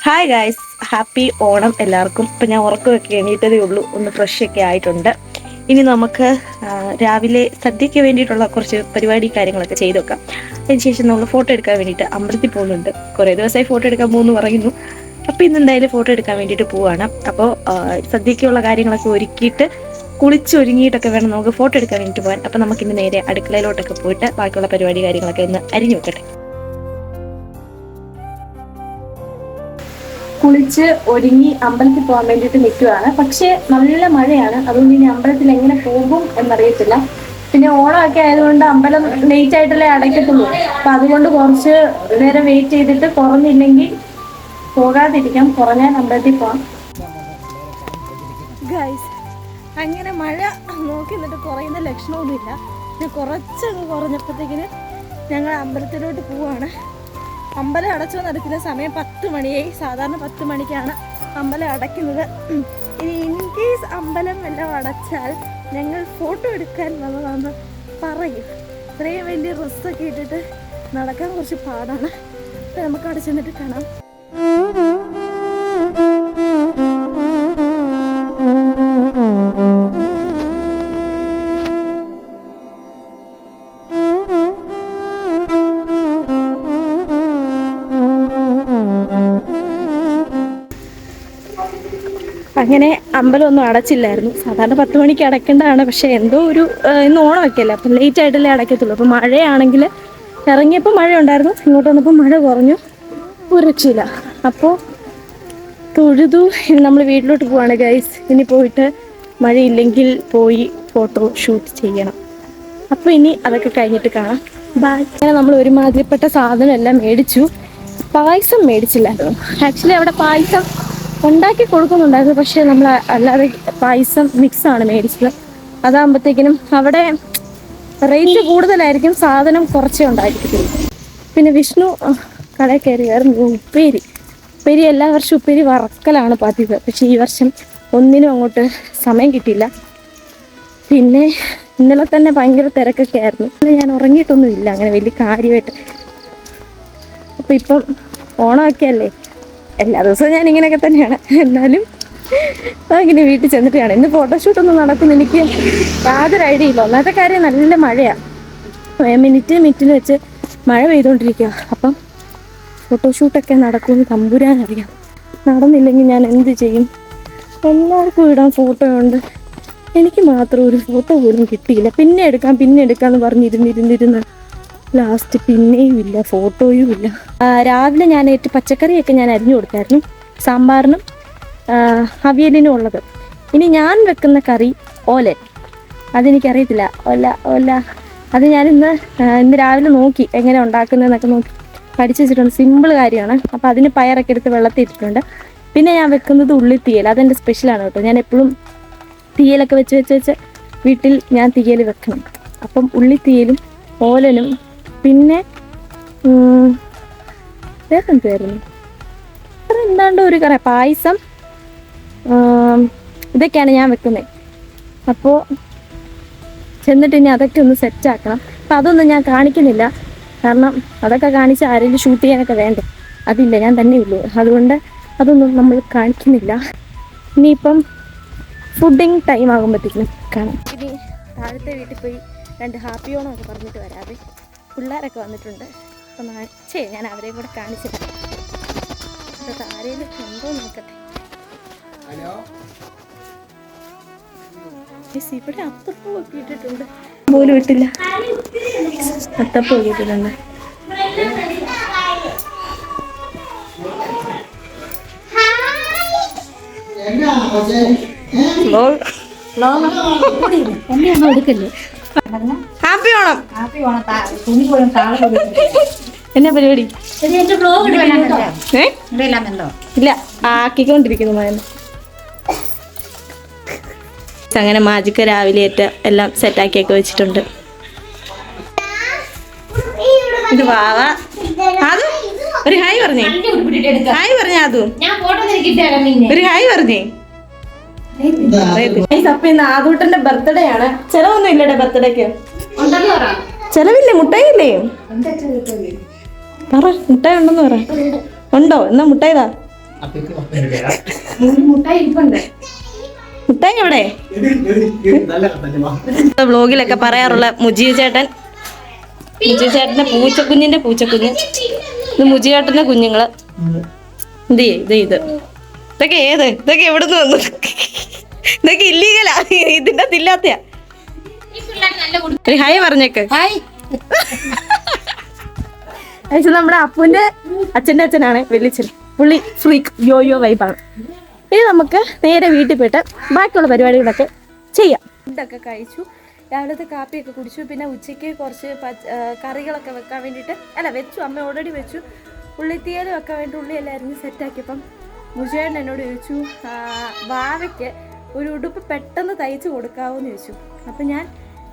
Hi guys, happy Onam എല്ലാവർക്കും. ഇപ്പം ഞാൻ ഉറക്കമൊക്കെ എണീറ്റതേ ഉള്ളൂ, ഒന്ന് ഫ്രഷൊക്കെ ആയിട്ടുണ്ട്. ഇനി നമുക്ക് രാവിലെ സദ്യയ്ക്ക് വേണ്ടിയിട്ടുള്ള കുറച്ച് പരിപാടി കാര്യങ്ങളൊക്കെ ചെയ്ത് വെക്കാം. അതിനുശേഷം നമ്മൾ ഫോട്ടോ എടുക്കാൻ വേണ്ടിയിട്ട് അമ്പലത്തിൽ പോകുന്നുണ്ട്. കുറേ ദിവസമായി ഫോട്ടോ എടുക്കാൻ പോകുന്നു പറയുന്നു. അപ്പോൾ ഇന്ന് എന്തായാലും ഫോട്ടോ എടുക്കാൻ വേണ്ടിയിട്ട് പോവുകയാണ്. അപ്പോൾ സദ്യക്കുള്ള കാര്യങ്ങളൊക്കെ ഒരുക്കിയിട്ട് കുളിച്ചൊരുങ്ങിയിട്ടൊക്കെ വേണം നമുക്ക് ഫോട്ടോ എടുക്കാൻ വേണ്ടിയിട്ട് പോകാൻ. അപ്പോൾ നമുക്കിന്ന് നേരെ അടുക്കളയിലോട്ടൊക്കെ പോയിട്ട് ബാക്കിയുള്ള പരിപാടി കാര്യങ്ങളൊക്കെ ഒന്ന് അരിഞ്ഞു വെക്കട്ടെ. കുളിച്ച് ഒരുങ്ങി അമ്പലത്തിൽ പോകാൻ വേണ്ടിയിട്ട് നിൽക്കുകയാണ്. പക്ഷെ നല്ല മഴയാണ്, അതുകൊണ്ട് ഇനി അമ്പലത്തിൽ എങ്ങനെ പോകും എന്നറിയത്തില്ല. പിന്നെ ഓണമൊക്കെ ആയതുകൊണ്ട് അമ്പലം ലേറ്റ് ആയിട്ടല്ലേ അടയ്ക്കത്തുള്ളൂ. അപ്പൊ അതുകൊണ്ട് കുറച്ച് നേരം വെയിറ്റ് ചെയ്തിട്ട് കുറഞ്ഞില്ലെങ്കിൽ പോകാതിരിക്കാം, കുറഞ്ഞാൽ അമ്പലത്തിൽ പോകാം. ഗൈസ്, അങ്ങനെ മഴ നോക്കി നിന്നിട്ട് കുറയുന്ന ലക്ഷണമൊന്നുമില്ല. കുറച്ചങ്ങ് കുറഞ്ഞപ്പോഴത്തേക്കിന് ഞങ്ങൾ അമ്പലത്തിലോട്ട് പോവാണ്. അമ്പലം അടച്ചോന്ന് അറിയത്തില്ല, സമയം 10 മണിയായി. സാധാരണ 10 മണിക്കാണ് അമ്പലം അടയ്ക്കുന്നത്. ഇനി ഇൻ കേസ് അമ്പലം എല്ലാം അടച്ചാൽ ഞങ്ങൾ ഫോട്ടോ എടുക്കാൻ വന്നതാണെന്ന് പറയും. ഇത്രയും വലിയ ഡ്രസ്സൊക്കെ ഇട്ടിട്ട് നടക്കാൻ കുറച്ച് പാടാണ്. നമുക്ക് അവിടെ ചെന്നിട്ട് കാണാം. അങ്ങനെ അമ്പലമൊന്നും അടച്ചില്ലായിരുന്നു. സാധാരണ 10 മണിക്ക് അടയ്ക്കേണ്ടതാണ്. പക്ഷേ എന്തോ ഒരു ഇന്ന് ഓണമൊക്കെ അല്ലേ, അപ്പം ലേറ്റ് ആയിട്ടല്ലേ അടയ്ക്കത്തുള്ളൂ. അപ്പം മഴയാണെങ്കിൽ ഇറങ്ങിയപ്പോൾ മഴ ഉണ്ടായിരുന്നു, ഇങ്ങോട്ട് വന്നപ്പോൾ മഴ കുറഞ്ഞു, ഒരു രക്ഷയില്ല. അപ്പോൾ തൊഴുതു നമ്മൾ വീട്ടിലോട്ട് പോവാണ് ഗൈസ്. ഇനി പോയിട്ട് മഴയില്ലെങ്കിൽ പോയി ഫോട്ടോ ഷൂട്ട് ചെയ്യണം. അപ്പോൾ ഇനി അതൊക്കെ കഴിഞ്ഞിട്ട് കാണാം. ബായ്. അങ്ങനെ നമ്മൾ ഒരുമാതിരിപ്പെട്ട സാധനം എല്ലാം മേടിച്ചു. പായസം മേടിച്ചില്ലായിരുന്നു. ആക്ച്വലി അവിടെ പായസം ഉണ്ടാക്കി കൊടുക്കുന്നുണ്ടായിരുന്നു, പക്ഷേ നമ്മൾ അല്ലാതെ പായസം മിക്സാണ് മേടിച്ചത്. അതാകുമ്പോഴത്തേക്കിനും അവിടെ റേറ്റ് കൂടുതലായിരിക്കും, സാധനം കുറച്ചേ ഉണ്ടായിരിക്കും. പിന്നെ വിഷ്ണു കടയിൽ കയറിയായിരുന്നു ഉപ്പേരി എല്ലാ വർഷവും ഉപ്പേരി വറക്കലാണ് പതിവ്. പക്ഷേ ഈ വർഷം ഒന്നിനും അങ്ങോട്ട് സമയം കിട്ടിയില്ല. പിന്നെ ഇന്നലെ തന്നെ ഭയങ്കര തിരക്കൊക്കെ ആയിരുന്നു. ഞാൻ ഉറങ്ങിയിട്ടൊന്നുമില്ല അങ്ങനെ വലിയ കാര്യമായിട്ട്. അപ്പം ഇപ്പം ഓണമൊക്കെ അല്ലേ, എല്ലാ ദിവസവും ഞാൻ ഇങ്ങനെയൊക്കെ തന്നെയാണ്. എന്നാലും ഇങ്ങനെ വീട്ടിൽ ചെന്നിട്ട് കാണാം. ഇന്ന് ഫോട്ടോഷൂട്ടൊന്നും നടക്കുന്ന എനിക്ക് യാതൊരു ഐഡിയ ഇല്ല. ഒന്നാമത്തെ കാര്യം നല്ല മഴയാണ്, മിനിറ്റിന് വെച്ച് മഴ പെയ്തുകൊണ്ടിരിക്കുക. അപ്പം ഫോട്ടോഷൂട്ടൊക്കെ നടക്കുമെന്ന് തമ്പുരാനറിയാം. നടന്നില്ലെങ്കിൽ ഞാൻ എന്ത് ചെയ്യും? എല്ലാവർക്കും ഇടാൻ ഫോട്ടോ ഉണ്ട്, എനിക്ക് മാത്രം ഒരു ഫോട്ടോ പോലും കിട്ടിയില്ല. പിന്നെ എടുക്കാമെന്ന് പറഞ്ഞിരുന്നിരുന്ന് ലാസ്റ്റ് പിന്നെയും ഇല്ല, ഫോട്ടോയും ഇല്ല. രാവിലെ ഞാൻ പച്ചക്കറിയൊക്കെ ഞാൻ അരിഞ്ഞു കൊടുത്തായിരുന്നു, സാമ്പാറിനും അവിയലിനും ഉള്ളത്. ഇനി ഞാൻ വെക്കുന്ന കറി ഓലൻ, അതെനിക്കറിയത്തില്ല. ഓല അത് ഞാൻ ഇന്ന് രാവിലെ നോക്കി എങ്ങനെ ഉണ്ടാക്കുന്നതെന്നൊക്കെ നോക്കി പഠിച്ചു വെച്ചിട്ടുണ്ട്. സിമ്പിൾ കാര്യമാണ്. അപ്പോൾ അതിന് പയറൊക്കെ എടുത്ത് വെള്ളത്തിൽ ഇട്ടിട്ടുണ്ട്. പിന്നെ ഞാൻ വെക്കുന്നത് ഉള്ളിത്തീയൽ, അതെൻ്റെ സ്പെഷ്യലാണ് കേട്ടോ. ഞാൻ എപ്പോഴും തീയലൊക്കെ വെച്ച് വീട്ടിൽ ഞാൻ തീയൽ വെക്കണം. അപ്പം ഉള്ളിത്തീയലും ഓലനും പിന്നെ വേറെന്തായിരുന്നു, എന്താണ്ട് ഒരു കറി, പായസം, ഇതൊക്കെയാണ് ഞാൻ വെക്കുന്നത്. അപ്പോൾ ചെന്നിട്ട് ഇനി അതൊക്കെ ഒന്ന് സെറ്റാക്കണം. അപ്പം അതൊന്നും ഞാൻ കാണിക്കുന്നില്ല, കാരണം അതൊക്കെ കാണിച്ച് ആരെങ്കിലും ഷൂട്ട് ചെയ്യാനൊക്കെ വേണ്ടേ. അതില്ല, ഞാൻ തന്നെ ഉള്ളൂ. അതുകൊണ്ട് അതൊന്നും നമ്മൾ കാണിക്കുന്നില്ല. ഇനിയിപ്പം ഫുഡിങ് ടൈം ആകുമ്പോഴത്തേക്കും കാണാം. ഇനി താഴത്തെ വീട്ടിൽ പോയി 2 ഹാപ്പി ഓണമൊക്കെ പറഞ്ഞിട്ട് വരാതെ. പിള്ളേരൊക്കെ വന്നിട്ടുണ്ട്. അപ്പം ഞാൻ അവരെയും കൂടെ കാണിച്ചിട്ട് ആരെയും ഉണ്ടോ നോക്കട്ടെ. ഇവിടെ അത്തപ്പൂവൊക്കെ ഇട്ടിട്ടുണ്ട്, പോലും ഇട്ടില്ല. അത്തപ്പൂവൊക്കെ ഇട്ടിട്ടുണ്ട്. ഹാപ്പി ഓണം. എന്നാ പരിപാടി? ഇല്ല, ആക്കിക്കൊണ്ടിരിക്കുന്നു മഴ. അങ്ങനെ മാജിക്ക് രാവിലെയായിട്ട് എല്ലാം സെറ്റാക്കിയൊക്കെ വെച്ചിട്ടുണ്ട്. ഇത് വാവ. അതും ഒരു ഹായ് പറഞ്ഞേ, അതും ഒരു ഹായ് പറഞ്ഞേ. അപ്പൊ ഇന്ന് ആദൂട്ടന്റെ ബർത്ത്ഡേ ആണ്. ചെലവൊന്നും ഇല്ലടെ ബർത്ത്ഡേക്ക്? ചെലവില്ലേ, മുട്ടായില്ലേ? പറ, മുട്ടായി ഉണ്ടെന്ന് പറ. ഉണ്ടോ? എന്നാ മുട്ടായിതാ. മുട്ടായി എവിടെ? വ്ലോഗിലൊക്കെ പറയാറുള്ള മുജീബ് ചേട്ടന്റെ പൂച്ചക്കുഞ്ഞ്, ഇത് മുജീബ് ചേട്ടന്റെ കുഞ്ഞുങ്ങള്. ഇത് ഇതൊക്കെ ഇതൊക്കെ എവിടുന്ന് വന്നു? ഇതൊക്കെ ഇല്ലീഗലാ, ഇതിന്റെ ഇല്ലാത്തയാ. ഹായ് പറഞ്ഞേക്ക്. നമ്മുടെ അപ്പുവിന്റെ അച്ഛൻ്റെ അച്ഛനാണ് വലിയച്ഛൻ. പുള്ളി ഫ്രീക്ക് യോയോ വൈബാണ്. ഇനി നമുക്ക് നേരെ വീട്ടിൽ പോയിട്ട് ബാക്കിയുള്ള പരിപാടികളൊക്കെ ചെയ്യാം. ഫുഡൊക്കെ കഴിച്ചു, രാവിലത്തെ കാപ്പിയൊക്കെ കുടിച്ചു. പിന്നെ ഉച്ചയ്ക്ക് കുറച്ച് കറികളൊക്കെ വെക്കാൻ വേണ്ടിയിട്ട് വെച്ചു. അമ്മ ഓൾറെഡി വെച്ചു. ഉള്ളിത്തീയൽ വെക്കാൻ വേണ്ടി ഉള്ളിയെല്ലാം അരിഞ്ഞ് സെറ്റാക്കിയപ്പം മുജേട്ടൻ എന്നോട് ചോദിച്ചു വാവയ്ക്ക് ഒരു ഉടുപ്പ് പെട്ടെന്ന് തയ്ച്ച് കൊടുക്കാവോന്ന് ചോദിച്ചു. അപ്പം ഞാൻ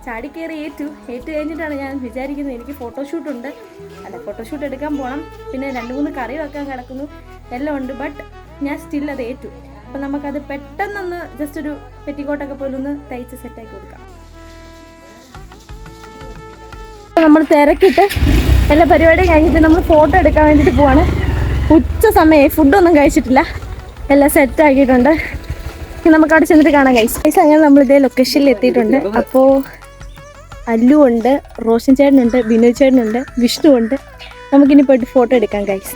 ചാടിക്കയറി ഏറ്റു കഴിഞ്ഞിട്ടാണ് ഞാൻ വിചാരിക്കുന്നത് എനിക്ക് ഫോട്ടോഷൂട്ട് എടുക്കാൻ പോകണം. പിന്നെ 2-3 കറി വെക്കാൻ കിടക്കുന്നു, എല്ലാം ഉണ്ട്. ബട്ട് ഞാൻ സ്റ്റിൽ അത് ഏറ്റു. അപ്പം നമുക്കത് പെട്ടെന്നൊന്ന് ജസ്റ്റ് ഒരു പെറ്റിക്കോട്ടൊക്കെ പോലെ ഒന്ന് തയ്ച്ച് സെറ്റാക്കി കൊടുക്കാം. നമ്മൾ തിരക്കിട്ട് എല്ലാ പരിപാടിയും കഴിഞ്ഞിട്ട് നമ്മൾ ഫോട്ടോ എടുക്കാൻ വേണ്ടിയിട്ട് പോവാണ്. ഉച്ച സമയം, ഫുഡൊന്നും കഴിച്ചിട്ടില്ല, എല്ലാം സെറ്റാക്കിയിട്ടുണ്ട്. നമുക്ക് അവിടെ ചെന്നിട്ട് കാണാം ഗൈസ്. അങ്ങനെ നമ്മൾ ഇതേ ലൊക്കേഷനിൽ എത്തിയിട്ടുണ്ട്. അപ്പോൾ അല്ലു ഉണ്ട്, റോഷൻ ചേട്ടനുണ്ട്, ബിനു ചേട്ടനുണ്ട്, വിഷ്ണു ഉണ്ട്. നമുക്കിനി പോയിട്ട് ഫോട്ടോ എടുക്കാം ഗൈസ്.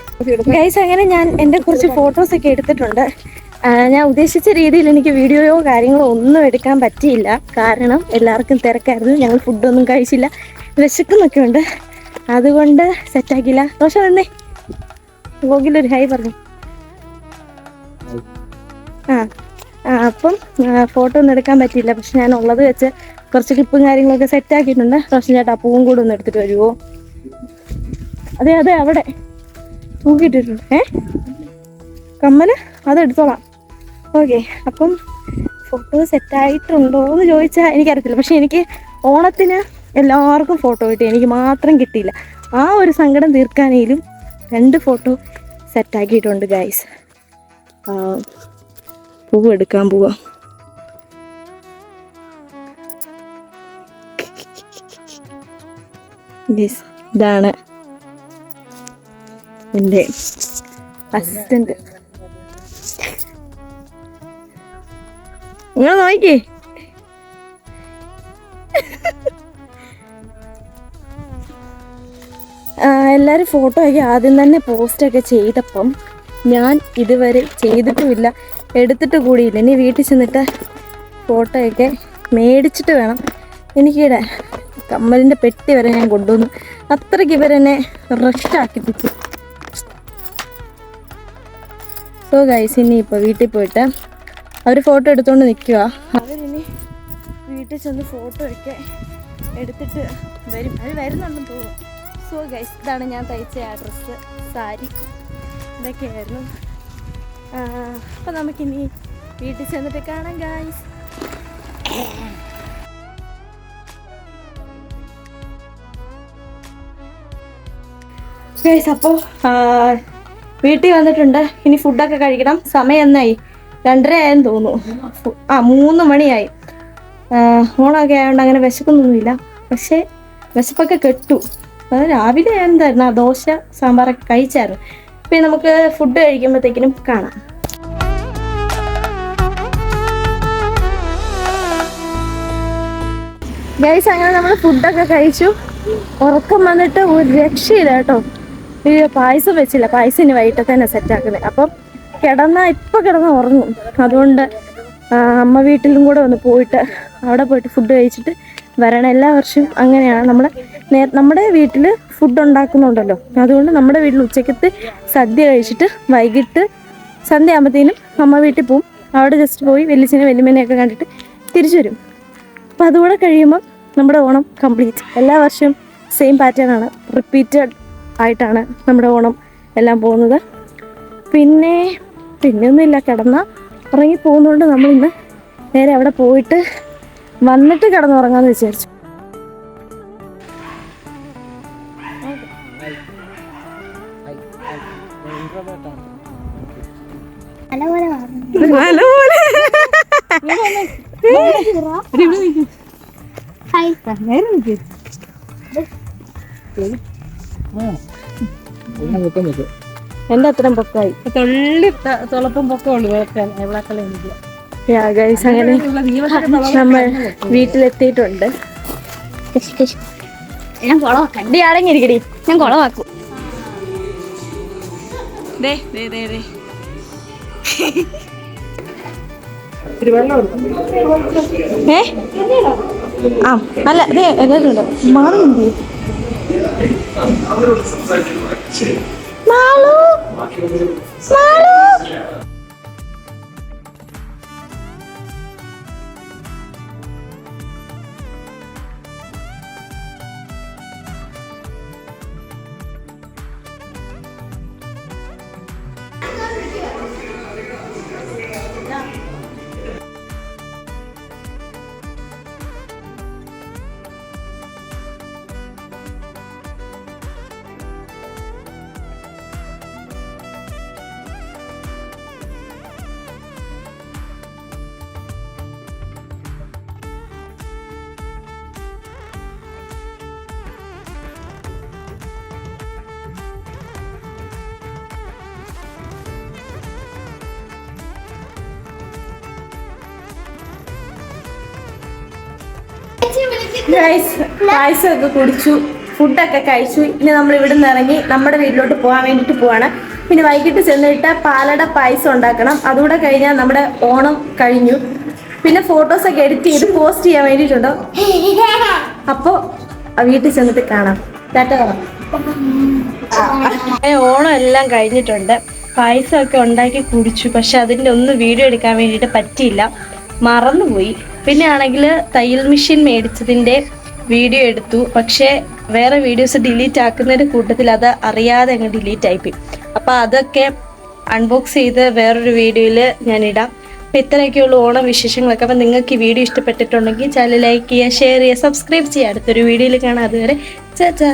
അങ്ങനെ ഞാൻ എൻ്റെ കുറച്ച് ഫോട്ടോസൊക്കെ എടുത്തിട്ടുണ്ട്. ഞാൻ ഉദ്ദേശിച്ച രീതിയിൽ എനിക്ക് വീഡിയോയോ കാര്യങ്ങളോ ഒന്നും എടുക്കാൻ പറ്റിയില്ല. കാരണം എല്ലാവർക്കും തിരക്കായിരുന്നു, ഞങ്ങൾ ഫുഡൊന്നും കഴിച്ചില്ല, വിശക്കുന്നൊക്കെ ഉണ്ട്, അതുകൊണ്ട് സെറ്റാക്കിയില്ല. റോഷൻ വന്നേ, വ്ലോഗിലൊരു ഹായ് പറഞ്ഞു. അപ്പം ഫോട്ടോ ഒന്നും എടുക്കാൻ പറ്റിയില്ല. പക്ഷെ ഞാൻ ഉള്ളത് വെച്ച് കുറച്ച് ക്ലിപ്പും കാര്യങ്ങളൊക്കെ സെറ്റാക്കിയിട്ടുണ്ട്. റോഷൻ ചേട്ടാ പൂവും കൂടെ ഒന്ന് എടുത്തിട്ട് വരുമോ? അതെ അവിടെ തൂക്കിയിട്ടിട്ടുണ്ട്. കമ്മല് അതെടുത്തോളാം. ഓക്കെ, അപ്പം ഫോട്ടോ സെറ്റായിട്ടുണ്ടോ എന്ന് ചോദിച്ചാൽ എനിക്കറിയത്തില്ല. പക്ഷെ എനിക്ക് ഓണത്തിന് എല്ലാവർക്കും ഫോട്ടോ കിട്ടി, എനിക്ക് മാത്രം കിട്ടിയില്ല. ആ ഒരു സങ്കടം തീർക്കാനേലും 2 ഫോട്ടോ സെറ്റാക്കിയിട്ടുണ്ട് ഗൈസ്. പൂവ് എടുക്കാൻ പോവാം. ഇതാണ് എൻ്റെ അസിസ്റ്റന്റ്. നിങ്ങൾ നോക്കിക്കേ, എല്ലാവരും ഫോട്ടോ ഒക്കെ ആദ്യം തന്നെ പോസ്റ്റൊക്കെ ചെയ്തപ്പം ഞാൻ ഇതുവരെ ചെയ്തിട്ടുമില്ല, എടുത്തിട്ട് കൂടിയില്ല. ഇനി വീട്ടിൽ ചെന്നിട്ട് ഫോട്ടോയൊക്കെ മേടിച്ചിട്ട് വേണം. എനിക്കിവിടെ കമ്മലിൻ്റെ പെട്ടി വരെ ഞാൻ കൊണ്ടുവന്നു. അത്രയ്ക്ക് ഇവരെന്നെ റഷാക്കിപ്പിച്ചു. സോ ഗൈസ്, ഇനി ഇപ്പോൾ വീട്ടിൽ പോയിട്ട് അവർ ഫോട്ടോ എടുത്തുകൊണ്ട് നിൽക്കുക. അവരിനി വീട്ടിൽ ചെന്ന് ഫോട്ടോ ഒക്കെ എടുത്തിട്ട് വരും. അവർ വരുന്നുണ്ടെന്ന് തോന്നുന്നു. സോ ഗൈസ്, ഇതാണ് ഞാൻ തയ്ച്ച ആ ഡ്രസ്സ്, സാരി, ഇതൊക്കെയായിരുന്നു. അപ്പം നമുക്കിനി വീട്ടിൽ ചെന്നിട്ട് കാണാം ഗൈസ്. ഗൈസ്, അപ്പോൾ വീട്ടിൽ വന്നിട്ടുണ്ട്. ഇനി ഫുഡൊക്കെ കഴിക്കണം. സമയം എന്നായി? 2:30 ആയെന്ന് തോന്നുന്നു. 3 മണിയായി. ഓണമൊക്കെ ആയതുകൊണ്ട് അങ്ങനെ വിശക്കൊന്നുമില്ല. പക്ഷേ വിശപ്പൊക്കെ കെട്ടു. അത് രാവിലെ എന്തായിരുന്നു, ദോശ സാമ്പാറൊക്കെ കഴിച്ചായിരുന്നു. പിന്നെ നമുക്ക് ഫുഡ് കഴിക്കുമ്പോഴത്തേക്കിനും കാണാം. ഗൈസ്, അങ്ങനെ നമ്മൾ ഫുഡൊക്കെ കഴിച്ചു. ഉറക്കം വന്നിട്ട് ഒരു രക്ഷയില്ല കേട്ടോ. ഈ പായസം വെച്ചില്ല, പായസം ഇനി വൈകിട്ട് തന്നെ സെറ്റാക്കുന്നത്. അപ്പം ഇപ്പം കിടന്ന് ഉറങ്ങും. അതുകൊണ്ട് അമ്മ വീട്ടിലും കൂടെ ഒന്ന് പോയിട്ട് അവിടെ പോയിട്ട് ഫുഡ് കഴിച്ചിട്ട് വരണം. എല്ലാ വർഷവും അങ്ങനെയാണ്. നമ്മുടെ വീട്ടിൽ ഫുഡ് ഉണ്ടാക്കുന്നുണ്ടല്ലോ, അതുകൊണ്ട് നമ്മുടെ വീട്ടിൽ ഉച്ചക്കത്തെ സദ്യ കഴിച്ചിട്ട് വൈകിട്ട് സന്ധ്യ ആകുമ്പോഴത്തേനും അമ്മ വീട്ടിൽ പോവും. അവിടെ ജസ്റ്റ് പോയി വലിയച്ഛനെ വലിയമ്മേനെയൊക്കെ കണ്ടിട്ട് തിരിച്ചു വരും. അപ്പോൾ അതുകൂടെ കഴിയുമ്പോൾ നമ്മുടെ ഓണം കംപ്ലീറ്റ്. എല്ലാ വർഷവും സെയിം പാറ്റേൺ ആണ്, റിപ്പീറ്റഡ് ആയിട്ടാണ് നമ്മുടെ ഓണം എല്ലാം പോകുന്നത്. പിന്നെയൊന്നുമില്ല, കിടന്നാൽ ഉറങ്ങി പോകുന്നതുകൊണ്ട് നമ്മളിന്ന് നേരെ അവിടെ പോയിട്ട് വന്നിട്ട് കിടന്നുറങ്ങാമെന്ന് വിചാരിച്ചു. എൻ്റെ അത്രയും പൊക്കമായി. തുള്ളി തുളപ്പം പൊക്കമുള്ളൂ എവിടെക്കളെ ഗൈസ്. അങ്ങനെ നമ്മൾ വീട്ടിലെത്തിയിട്ടുണ്ട്. ഞാൻ കുളമാക്കാം. ഡി അടങ്ങിയിരിക്കടി, ഞാൻ കുളമാക്കും. ആ അല്ല അതെ എല്ലാവരും മാറുന്നുണ്ട്. മാളു മാളു പായസമൊക്കെ കുടിച്ചു, ഫുഡൊക്കെ കഴിച്ചു. ഇനി നമ്മൾ ഇവിടെ നിന്ന് ഇറങ്ങി നമ്മുടെ വീട്ടിലോട്ട് പോകാൻ വേണ്ടിയിട്ട് പോവാണ്. പിന്നെ വൈകിട്ട് ചെന്നിട്ട് പാലട പായസം ഉണ്ടാക്കണം. അതുകൂടെ കഴിഞ്ഞാൽ നമ്മുടെ ഓണം കഴിഞ്ഞു. പിന്നെ ഫോട്ടോസൊക്കെ എഡിറ്റ് ചെയ്ത് പോസ്റ്റ് ചെയ്യാൻ വേണ്ടിയിട്ടുണ്ടോ. അപ്പോൾ വീട്ടിൽ ചെന്നിട്ട് കാണാം. ടാറ്റ കാണാം. ഓണം എല്ലാം കഴിഞ്ഞിട്ടുണ്ട്. പായസമൊക്കെ ഉണ്ടാക്കി കുടിച്ചു. പക്ഷെ അതിൻ്റെ ഒന്നും വീഡിയോ എടുക്കാൻ വേണ്ടിയിട്ട് പറ്റിയില്ല, മറന്നുപോയി. പിന്നെ ആണെങ്കിൽ തയ്യൽ മെഷീൻ മേടിച്ചതിൻ്റെ വീഡിയോ എടുത്തു. പക്ഷേ വേറെ വീഡിയോസ് ഡിലീറ്റ് ആക്കുന്നതിൻ്റെ കൂട്ടത്തിൽ അത് അറിയാതെ അങ്ങ് ഡിലീറ്റ് ആയിപ്പോയി. അപ്പോൾ അതൊക്കെ അൺബോക്സ് ചെയ്ത് വേറൊരു വീഡിയോയിൽ ഞാൻ ഇടാം. അപ്പോൾ ഇത്രയൊക്കെയുള്ള ഓണം വിശേഷങ്ങളൊക്കെ. അപ്പോൾ നിങ്ങൾക്ക് ഈ വീഡിയോ ഇഷ്ടപ്പെട്ടിട്ടുണ്ടെങ്കിൽ ചാനൽ ലൈക്ക് ചെയ്യുക, ഷെയർ ചെയ്യുക, സബ്സ്ക്രൈബ് ചെയ്യുക. അടുത്തൊരു വീഡിയോയിൽ കാണാം. അതുവരെ ചാ.